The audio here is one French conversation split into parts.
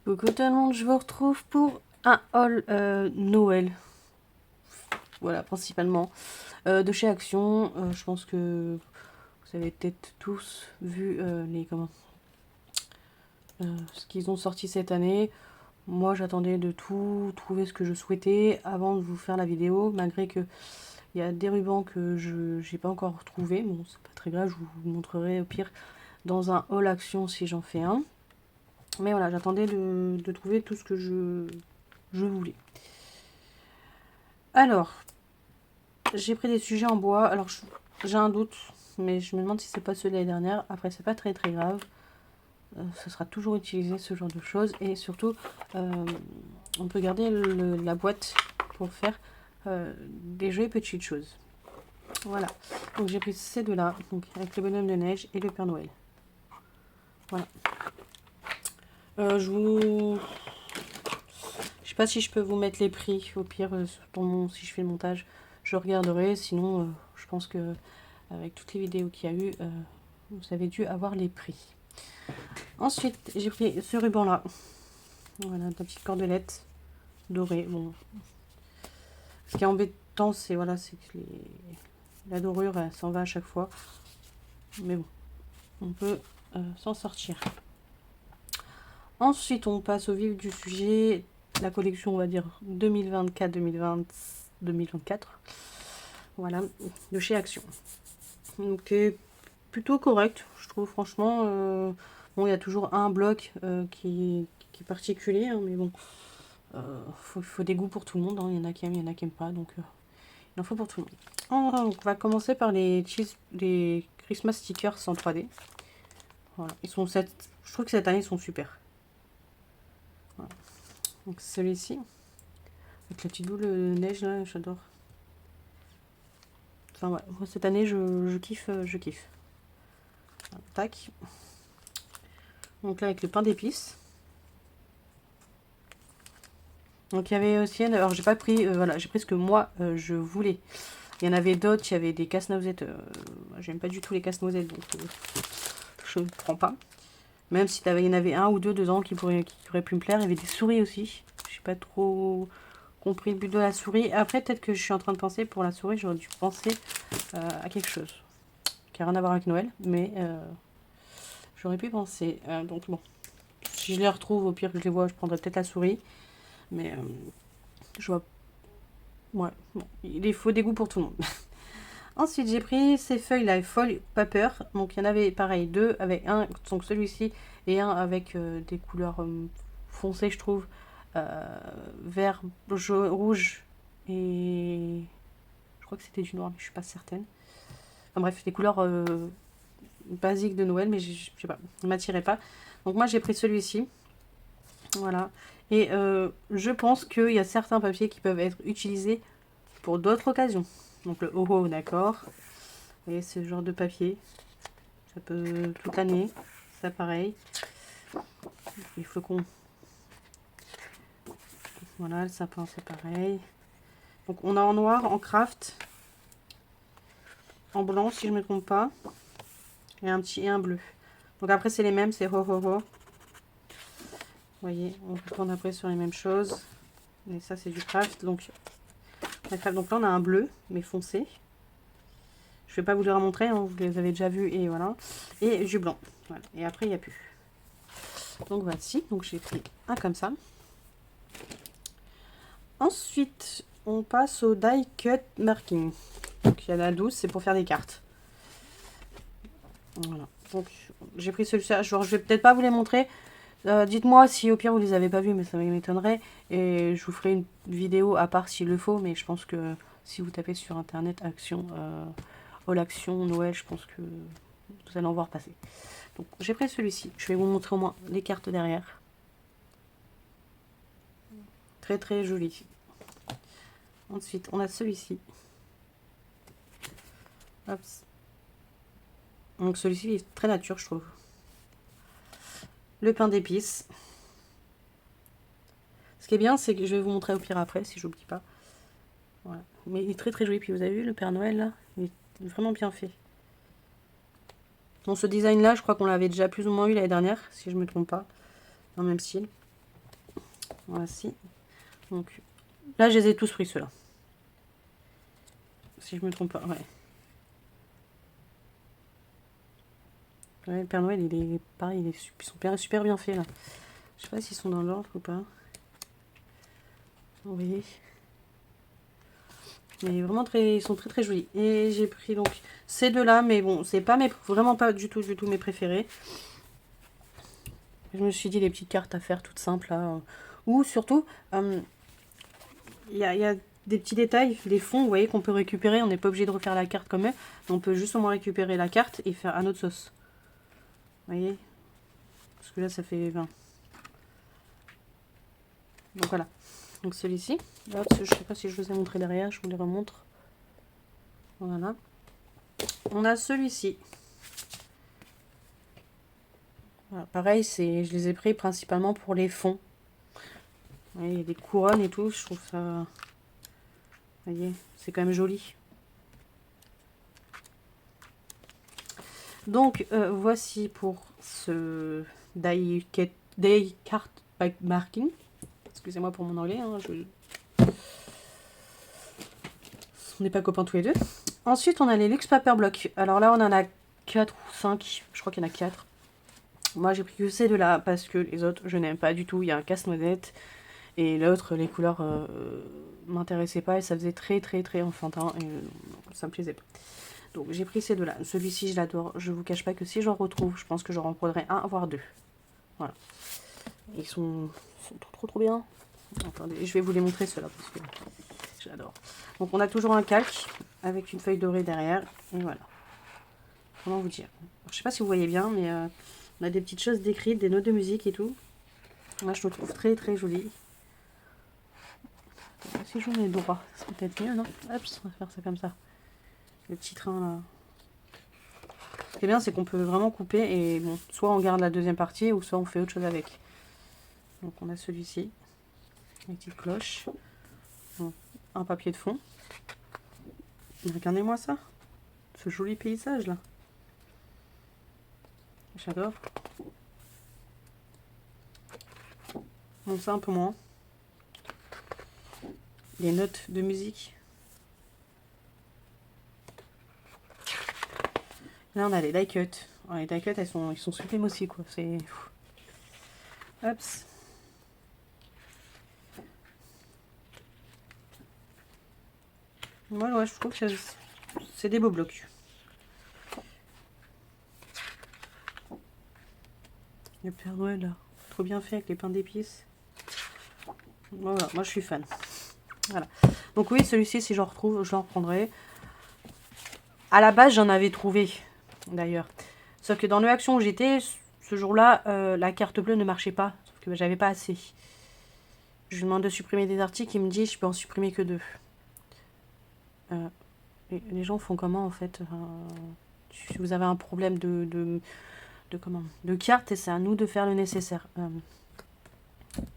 Coucou tout le monde, je vous retrouve pour un haul Noël. Voilà, principalement. De chez Action. Je pense que vous avez peut-être tous vu ce qu'ils ont sorti cette année. Moi, j'attendais de tout trouver ce que je souhaitais avant de vous faire la vidéo, malgré que il y a des rubans que je n'ai pas encore trouvé. Bon, c'est pas très grave, je vous montrerai au pire dans un haul Action si j'en fais un. Mais voilà, j'attendais de trouver tout ce que je voulais. Alors, j'ai pris des sujets en bois. Alors, j'ai un doute, mais je me demande si c'est pas ceux de l'année dernière. Après, c'est pas très très grave. Ce sera toujours utilisé, ce genre de choses. Et surtout, on peut garder la boîte pour faire des jolies petites choses. Voilà. Donc, j'ai pris ces deux-là, donc avec le bonhomme de neige et le Père Noël. Voilà. Je sais pas si je peux vous mettre les prix. Au pire, si je fais le montage, je regarderai. Sinon, je pense que avec toutes les vidéos qu'il y a eu, vous avez dû avoir les prix. Ensuite, j'ai pris ce ruban là. Voilà, la petite cordelette dorée. Bon, ce qui est embêtant, c'est voilà, c'est que la dorure, elle s'en va à chaque fois. Mais bon, on peut s'en sortir. Ensuite, on passe au vif du sujet. La collection, on va dire 2024. Voilà, de chez Action. Donc, plutôt correct, je trouve, franchement. Bon, il y a toujours un bloc qui est particulier, hein, mais bon, faut des goûts pour tout le monde. Hein. Il y en a qui aiment, il y en a qui n'aiment pas, donc il en faut pour tout le monde. On va commencer par les Christmas stickers en 3D. Voilà, je trouve que cette année, ils sont super. Voilà. Donc celui-ci, avec la petite boule de neige, là, j'adore. Enfin, ouais, moi, cette année, je kiffe, je kiffe. Voilà, tac. Donc là, avec le pain d'épices. Donc il y avait aussi, alors j'ai pas pris, voilà, j'ai pris ce que moi je voulais. Il y en avait d'autres, il y avait des casse-noisettes. J'aime pas du tout les casse-noisettes, donc je ne prends pas. Même si il y en avait un ou deux dedans qui auraient pu me plaire. Il y avait des souris aussi. J'ai pas trop compris le but de la souris. Après, peut-être que je suis en train de penser pour la souris, j'aurais dû penser à quelque chose qui n'a rien à voir avec Noël, mais j'aurais pu penser. Donc bon, si je les retrouve, au pire que je les vois, je prendrai peut-être la souris. Mais je vois. Ouais, bon, il faut des goûts pour tout le monde. Ensuite, j'ai pris ces feuilles là, foil paper. Donc, il y en avait pareil deux, avec un, donc celui-ci, et un avec des couleurs foncées, je trouve. Vert, jaune, rouge, et je crois que c'était du noir, mais je suis pas certaine. Enfin bref, des couleurs basiques de Noël, mais je sais pas, ne m'attirait pas. Donc, moi, j'ai pris celui-ci. Voilà. Et je pense qu'il y a certains papiers qui peuvent être utilisés pour d'autres occasions. Donc le oh d'accord. Vous voyez ce genre de papier. Ça peut toute l'année. Ça pareil. Les flocons. Voilà, le sapin c'est pareil. Donc on a en noir, en craft. En blanc si je ne me trompe pas. Et un petit et un bleu. Donc après c'est les mêmes, c'est ho ho ho. Vous voyez, on retourne après sur les mêmes choses. Et ça c'est du craft. Donc là on a un bleu, mais foncé. Je vais pas vous les remontrer, hein, vous les avez déjà vus et voilà. Et du blanc. Voilà. Et après il n'y a plus. Donc voici, donc j'ai pris un comme ça. Ensuite, on passe au die cut marking. Donc il y en a 12, c'est pour faire des cartes. Voilà. Donc j'ai pris celui-ci. Je vais peut-être pas vous les montrer. Dites-moi si au pire vous les avez pas vus, mais ça m'étonnerait. Et je vous ferai une vidéo à part s'il le faut, mais je pense que si vous tapez sur internet Action, All Action, Noël, je pense que vous allez en voir passer. Donc j'ai pris celui-ci. Je vais vous montrer au moins les cartes derrière. Très très joli. Ensuite, on a celui-ci. Donc celui-ci est très nature, je trouve. Le pain d'épices. Ce qui est bien, c'est que je vais vous montrer au pire après, si j'oublie pas. Voilà. Mais il est très très joli. Puis vous avez vu le Père Noël là, il est vraiment bien fait. Bon, ce design là, je crois qu'on l'avait déjà plus ou moins eu l'année dernière, si je me trompe pas, dans le même style. Voici. Donc, là, je les ai tous pris, ceux-là. Si je me trompe pas, ouais. Ouais, le Père Noël, il est pareil, ils sont super bien faits, là. Je sais pas s'ils sont dans l'ordre ou pas. Vous voyez. Mais vraiment, ils sont très très jolis. Et j'ai pris donc ces deux-là, mais bon, c'est pas vraiment pas du tout mes préférés. Je me suis dit les petites cartes à faire toutes simples, là. Ou surtout, il y a des petits détails, des fonds, vous voyez, qu'on peut récupérer. On n'est pas obligé de refaire la carte comme eux. On peut justement récupérer la carte et faire un autre sauce. Vous voyez? Parce que là, ça fait 20. Donc voilà. Donc celui-ci. Je sais pas si je vous ai montré derrière, je vous les remontre. Voilà. On a celui-ci. Voilà, pareil, je les ai pris principalement pour les fonds. Vous voyez, il y a des couronnes et tout, je trouve ça... Vous voyez, c'est quand même joli. Donc, voici pour ce die card marking. Excusez-moi pour mon anglais, hein, on n'est pas copains tous les deux. Ensuite, on a les Luxe Paper Block. Alors là, on en a 4 ou 5. Je crois qu'il y en a 4. Moi, j'ai pris que ces deux-là parce que les autres, je n'aime pas du tout. Il y a un casse-noisette. Et l'autre, les couleurs m'intéressaient pas. Et ça faisait très, très, très enfantin. Et ça me plaisait pas. Donc, j'ai pris ces deux-là. Celui-ci, je l'adore. Je vous cache pas que si j'en retrouve, je pense que j'en reprendrai un, voire deux. Voilà. Ils sont trop bien. Attendez, je vais vous les montrer ceux-là parce que j'adore. Donc on a toujours un calque avec une feuille dorée derrière. Et voilà. Comment vous dire? Alors, je sais pas si vous voyez bien, mais on a des petites choses décrites, des notes de musique et tout. Moi je le trouve très très joli. Si je mets droit, c'est peut-être mieux, non? Hop, on va faire ça comme ça. Le petit train là. Ce qui est bien, c'est qu'on peut vraiment couper et bon, soit on garde la deuxième partie ou soit on fait autre chose avec. Donc on a celui-ci, les petites cloches, bon, un papier de fond. Regardez-moi ça, ce joli paysage là. J'adore. Bon, ça un peu moins. Les notes de musique. Là on a les die cut. Alors, les die cut, ils sont sublimes aussi quoi. C'est. Hop. Ouais, je trouve que c'est des beaux blocs. Le Père Noël là, trop bien fait avec les pains d'épices. Voilà, moi je suis fan. Voilà. Donc oui, celui-ci, si j'en retrouve, je l'en reprendrai. À la base, j'en avais trouvé, d'ailleurs. Sauf que dans le action où j'étais, ce jour-là, la carte bleue ne marchait pas. Sauf que j'avais pas assez. Je lui demande de supprimer des articles, il me dit je peux en supprimer que 2. Les gens font comment en fait? Si vous avez un problème de carte, et c'est à nous de faire le nécessaire.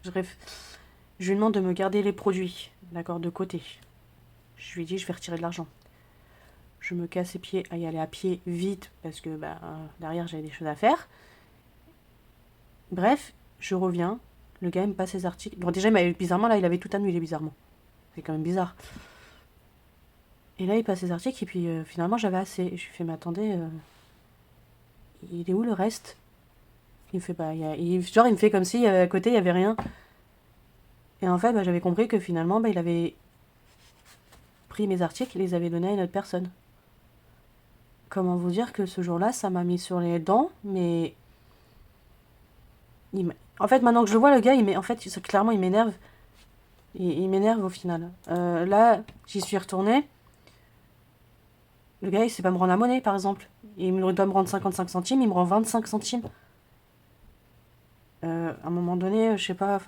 Je lui demande de me garder les produits, d'accord, de côté. Je lui dis je vais retirer de l'argent. Je me casse les pieds à y aller à pied vite parce que derrière j'avais des choses à faire. Bref, je reviens. Le gars il me passe ses articles. Bon déjà bizarrement là il avait tout annulé bizarrement. C'est quand même bizarre. Et là il passe ses articles et puis finalement j'avais assez. Et je lui fais mais attendez, il est où le reste? Il me fait pas. Il me fait comme si à côté il y avait rien. Et en fait j'avais compris que finalement il avait pris mes articles et les avait donnés à une autre personne. Comment vous dire que ce jour-là, ça m'a mis sur les dents, mais... En fait, maintenant que je le vois, le gars, clairement, il m'énerve. Il m'énerve au final. Là, j'y suis retournée. Le gars, il sait pas me rendre la monnaie, par exemple. Il doit me rendre 55 centimes, il me rend 25 centimes. À un moment donné, je sais pas,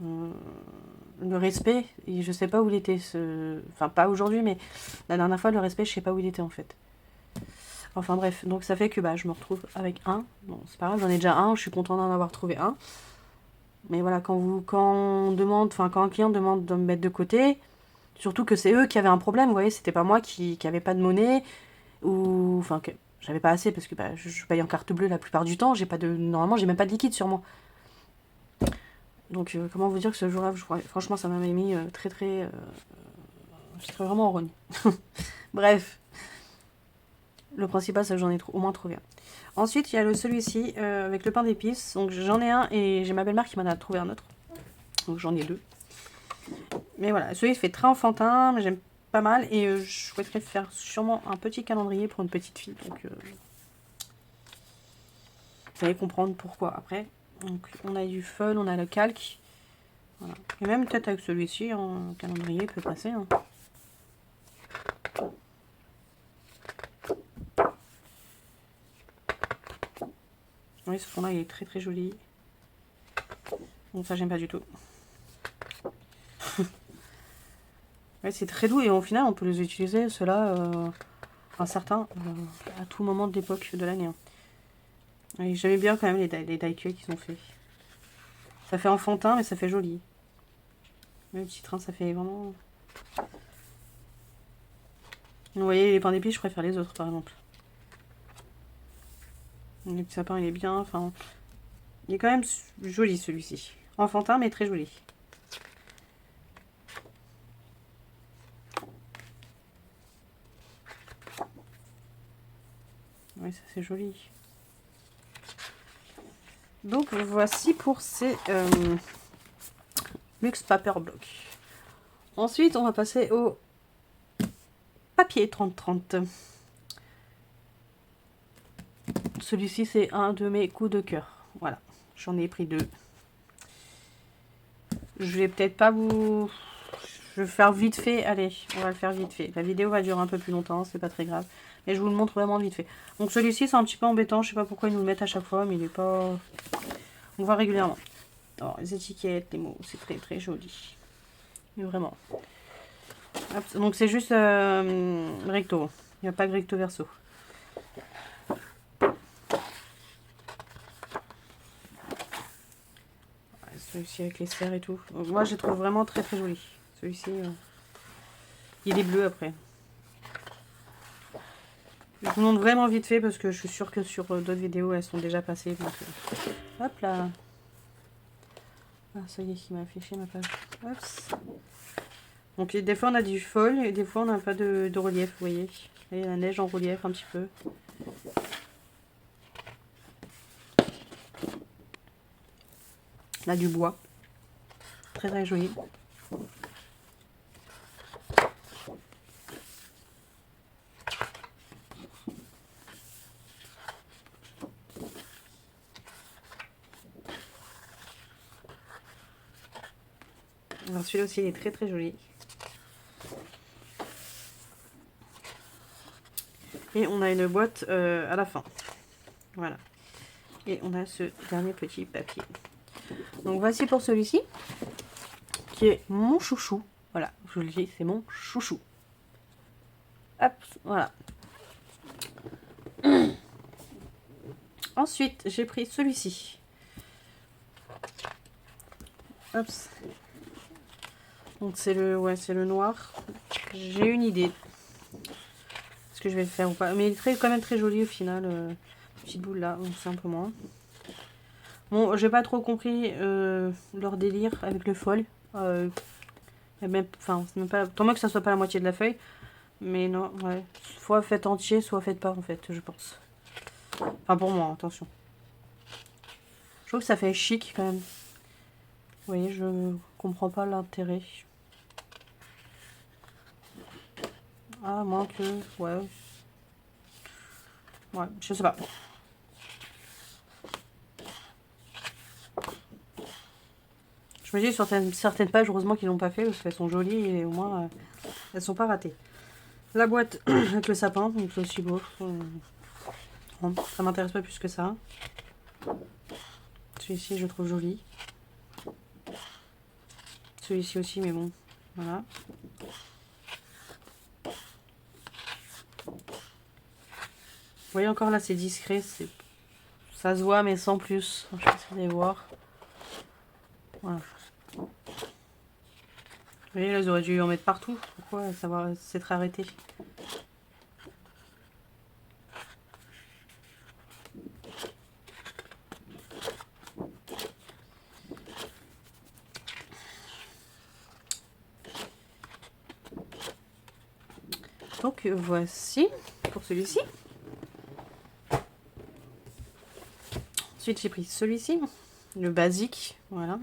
le respect, je sais pas où il était. Enfin, pas aujourd'hui, mais la dernière fois, le respect, je sais pas où il était, en fait. Enfin bref, donc ça fait que je me retrouve avec un. Bon, c'est pas grave, j'en ai déjà un, je suis contente d'en avoir trouvé un. Mais voilà, quand un client demande de me mettre de côté, surtout que c'est eux qui avaient un problème, vous voyez, c'était pas moi qui avait pas de monnaie, ou enfin que j'avais pas assez parce que je paye en carte bleue la plupart du temps, normalement j'ai même pas de liquide sur moi. Donc comment vous dire que ce jour-là, franchement ça m'avait mis très très... J'étais vraiment en rogne. Bref. Le principal c'est que j'en ai au moins trouvé un. Ensuite il y a celui-ci avec le pain d'épices. Donc j'en ai un et j'ai ma belle-mère qui m'en a trouvé un autre. Donc j'en ai 2. Mais voilà, celui-ci fait très enfantin, mais j'aime pas mal. Et je souhaiterais faire sûrement un petit calendrier pour une petite fille. Donc vous allez comprendre pourquoi après. Donc on a du fun, on a le calque. Voilà. Et même peut-être avec celui-ci, un calendrier peut passer. Hein. Oui, ce fond-là, il est très très joli. Bon, ça, j'aime pas du tout. Ouais, c'est très doux et au final, on peut les utiliser, ceux-là, enfin certains, à tout moment de l'époque de l'année. Hein. J'aimais bien quand même les die-cuts qu'ils ont fait. Ça fait enfantin, mais ça fait joli. Le petit train, ça fait vraiment... Vous voyez, les pains d'épices, je préfère les autres, par exemple. Le petit sapin, il est bien, enfin... Il est quand même joli, celui-ci. Enfantin, mais très joli. Oui, ça c'est joli. Donc voici pour ces Luxe Paper Block. Ensuite, on va passer au papier 3030. Celui-ci, c'est un de mes coups de cœur. Voilà, j'en ai pris 2. Je vais peut-être pas vous... Je vais faire vite fait. Allez, on va le faire vite fait. La vidéo va durer un peu plus longtemps, c'est pas très grave. Mais je vous le montre vraiment vite fait. Donc celui-ci, c'est un petit peu embêtant. Je sais pas pourquoi ils nous le mettent à chaque fois, mais il est pas... On voit régulièrement. Alors, les étiquettes, les mots, c'est très très joli. Mais vraiment. Hop, donc c'est juste recto. Il n'y a pas de recto verso. Celui-ci avec les serres et tout. Donc, moi, je les trouve vraiment très très joli. Celui-ci, il est bleu après. Je vous montre vraiment vite fait parce que je suis sûre que sur d'autres vidéos, elles sont déjà passées. Donc, hop là. Ah, ça y est, il m'a affiché ma page. Hop. Donc des fois on a du fol et des fois on n'a pas de relief, vous voyez. Et la neige en relief un petit peu. Là du bois. Très très joli. Alors celui-là aussi il est très très joli. Et on a une boîte à la fin. Voilà. Et on a ce dernier petit papier. Donc voici pour celui-ci. Qui est mon chouchou. Voilà, je le dis, c'est mon chouchou. Hop, voilà. Ensuite, j'ai pris celui-ci. Hop. Donc c'est le noir. J'ai une idée. Est-ce que je vais le faire ou pas? Mais il est quand même très joli au final. Petite boule là, donc c'est un peu moins. Bon, j'ai pas trop compris leur délire avec le foil. Même, enfin, c'est même pas. Tant mieux que ça soit pas la moitié de la feuille. Mais non, ouais. Soit faites entier, soit faites pas en fait, je pense. Enfin pour moi, attention. Je trouve que ça fait chic quand même. Vous voyez, je comprends pas l'intérêt. Ah, moins que... Ouais. Ouais, je sais pas. Je me dis sur certaines pages, heureusement qu'ils l'ont pas fait, parce qu'elles sont jolies et au moins elles sont pas ratées. La boîte avec le sapin, donc c'est aussi beau. Bon, ça m'intéresse pas plus que ça. Celui-ci, je le trouve joli. Celui-ci aussi, mais bon, voilà. Vous voyez encore là, c'est discret, ça se voit, mais sans plus. Je sais pas si vous allez voir. Voilà. Vous voyez, là, ils auraient dû en mettre partout. Pourquoi ça va s'être arrêté? Donc voici pour celui-ci. Ensuite j'ai pris celui-ci, le basique, voilà.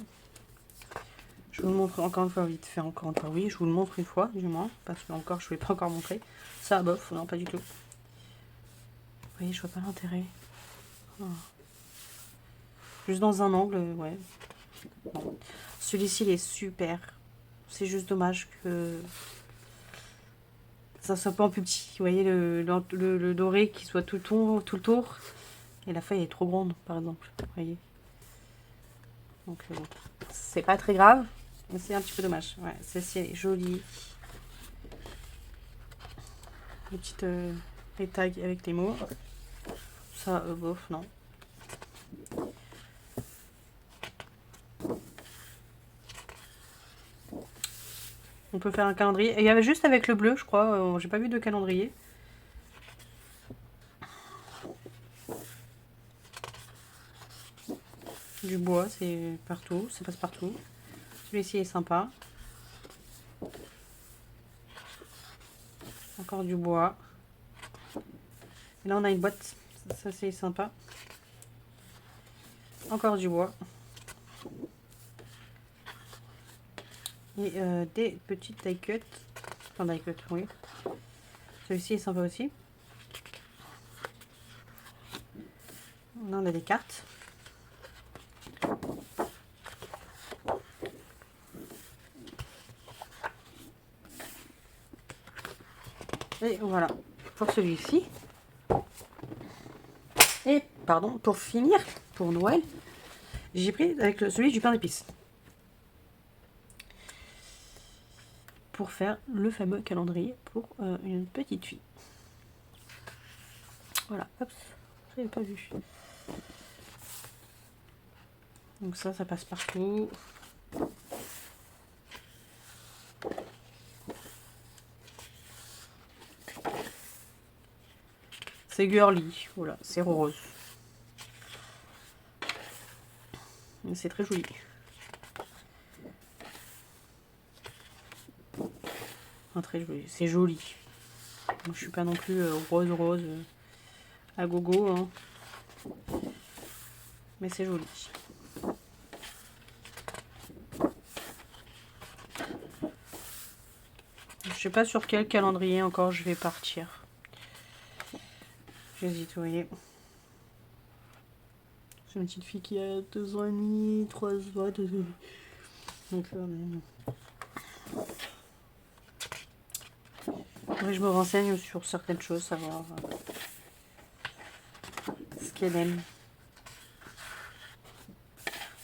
Je vous le montre encore une fois, vite fait encore une fois, oui, je vous le montre une fois du moins, parce que encore je ne vous l'ai pas encore montré. Ça bof, non pas du tout. Vous voyez, je vois pas l'intérêt. Oh. Juste dans un angle, ouais. Bon. Celui-ci il est super. C'est juste dommage que ça soit pas en plus petit. Vous voyez le doré qui soit tout le tour. Et la feuille est trop grande, par exemple. Vous voyez. Donc bon. C'est pas très grave, mais c'est un petit peu dommage. Ouais, celle-ci est jolie. Les petites les tags avec les mots. Ça, bof, non. On peut faire un calendrier. Et il y avait juste avec le bleu, je crois. J'ai pas vu de calendrier. Du bois, c'est partout. Ça passe partout. Celui-ci est sympa. Encore du bois. Et là, on a une boîte. Ça c'est sympa. Encore du bois. Et des petites die cuts. Enfin, die cuts, oui. Celui-ci est sympa aussi. Là, on a des cartes. Et voilà, pour celui-ci. Et, pardon, pour finir, pour Noël, j'ai pris avec celui du pain d'épices. Pour faire le fameux calendrier pour une petite fille. Voilà, hop, je n'avais pas vu. Donc ça passe partout. C'est girly, voilà, c'est rose. C'est très joli. Enfin, très joli, c'est joli. Donc, je suis pas non plus rose à gogo, hein. Mais c'est joli. Je sais pas sur quel calendrier encore je vais partir. J'hésite, vous voyez. C'est une petite fille qui a 2 ans et demi, 3 ans, 2 ans et demi. Donc je me renseigne sur certaines choses, savoir ce qu'elle aime.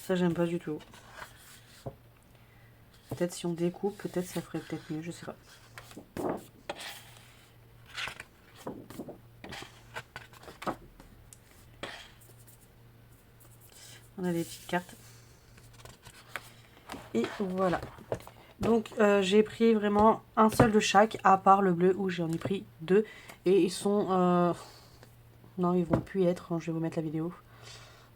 Ça, j'aime pas du tout. Peut-être si on découpe, peut-être ça ferait peut-être mieux, je sais pas. On a des petites cartes. Et voilà. Donc j'ai pris vraiment un seul de chaque, à part le bleu où j'en ai pris 2. Et ils sont... Non, ils vont plus y être, je vais vous mettre la vidéo.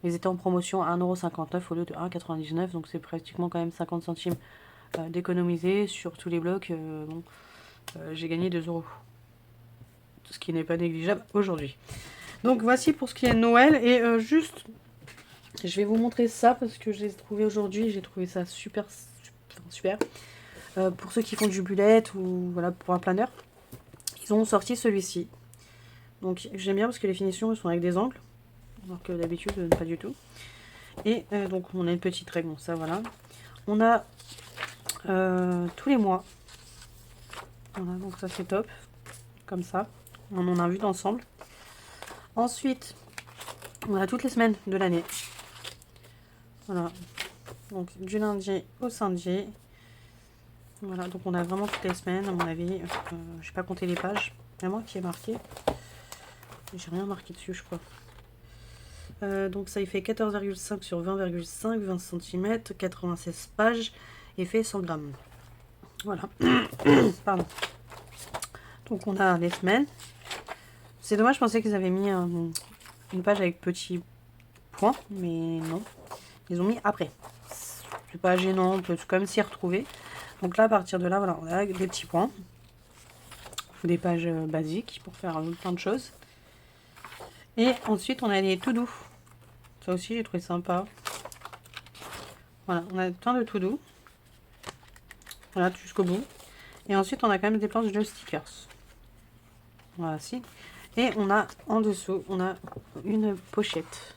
Ils étaient en promotion à 1,59 € au lieu de 1,99 €. Donc c'est pratiquement quand même 50 centimes d'économiser sur tous les blocs. Bon, j'ai gagné 2 €. Ce qui n'est pas négligeable aujourd'hui. Donc voici pour ce qui est de Noël. Et juste, je vais vous montrer ça parce que je l'ai trouvé aujourd'hui. J'ai trouvé ça super. Pour ceux qui font du bullet ou voilà pour un planeur, ils ont sorti celui-ci. Donc j'aime bien parce que les finitions sont avec des angles, alors que d'habitude pas du tout. Et donc on a une petite règle, bon ça voilà. On a tous les mois. Voilà, donc ça c'est top. Comme ça. On en a vu d'ensemble. Ensuite, on a toutes les semaines de l'année. Voilà. Donc du lundi au samedi. Voilà, donc on a vraiment toutes les semaines, à mon avis. Je n'ai pas compté les pages. Vraiment qui est marqué. J'ai rien marqué dessus, je crois. Donc ça, il fait 14,5 sur 20,5, 20 cm, 96 pages et fait 100 grammes. Voilà. Pardon. Donc on a les semaines. C'est dommage, je pensais qu'ils avaient mis une page avec petits points, mais non. Ils ont mis après. C'est pas gênant, on peut quand même s'y retrouver. Donc là, à partir de là, voilà, on a des petits points. des pages basiques pour faire plein de choses. Et ensuite, on a les to do. Ça aussi, j'ai trouvé sympa. Voilà, on a plein de to do. Voilà, jusqu'au bout. Et ensuite, on a quand même des planches de stickers. Voilà, si. Et on a en dessous, on a une pochette.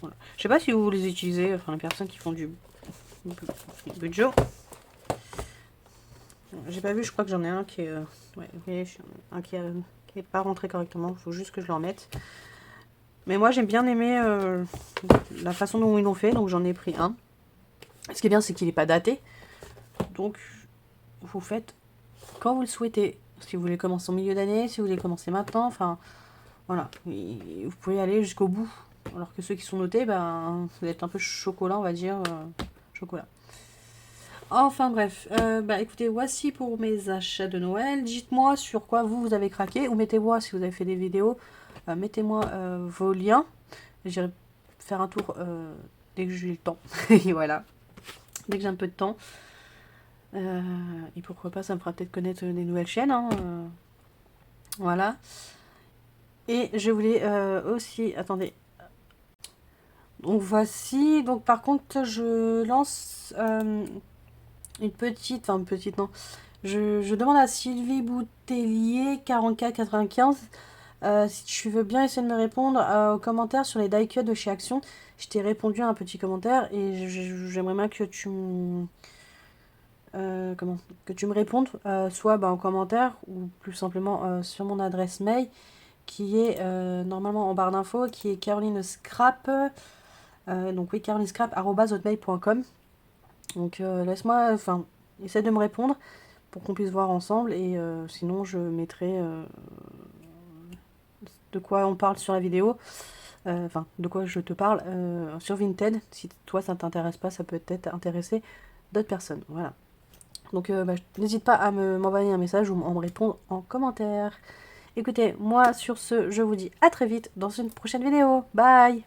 Voilà. Je sais pas si vous les utilisez, enfin les personnes qui font du budget. J'ai pas vu, je crois que j'en ai un qui est, ouais, vous voyez, un qui est pas rentré correctement. Il faut juste que je le remette. Mais moi, j'ai bien aimé la façon dont ils l'ont fait, donc j'en ai pris un. Ce qui est bien, c'est qu'il n'est pas daté. Donc, vous faites quand vous le souhaitez. Si vous voulez commencer au milieu d'année, si vous voulez commencer maintenant, enfin, voilà. Et vous pouvez aller jusqu'au bout. Alors que ceux qui sont notés, ben, ça va être un peu chocolat, on va dire. Chocolat. Enfin bref, bah écoutez, voici pour mes achats de Noël. Dites-moi sur quoi vous avez craqué, ou mettez-moi si vous avez fait des vidéos, mettez-moi vos liens. J'irai faire un tour dès que j'ai le temps. Et voilà, dès que j'ai un peu de temps. Et pourquoi pas, ça me fera peut-être connaître des nouvelles chaînes. Hein, voilà. Et je voulais aussi, attendez. Donc voici, donc par contre je lance une petite, enfin une petite non, je demande à Sylvie Boutellier 4495 si tu veux bien essayer de me répondre aux commentaires sur les die cuts de chez Action. Je t'ai répondu à un petit commentaire et j'aimerais bien que tu me que tu me répondes soit en commentaire ou plus simplement sur mon adresse mail qui est normalement en barre d'infos, qui est caroline.scrap donc oui, caroline.scrap@hotmail.com. Donc laisse-moi, enfin, essaie de me répondre pour qu'on puisse voir ensemble et sinon je mettrai de quoi on parle sur la vidéo, enfin de quoi je te parle sur Vinted. Si toi ça t'intéresse pas, ça peut peut-être intéresser d'autres personnes. Voilà. Donc n'hésite pas à m'envoyer un message ou à me répondre en commentaire. Écoutez, moi sur ce, je vous dis à très vite dans une prochaine vidéo. Bye!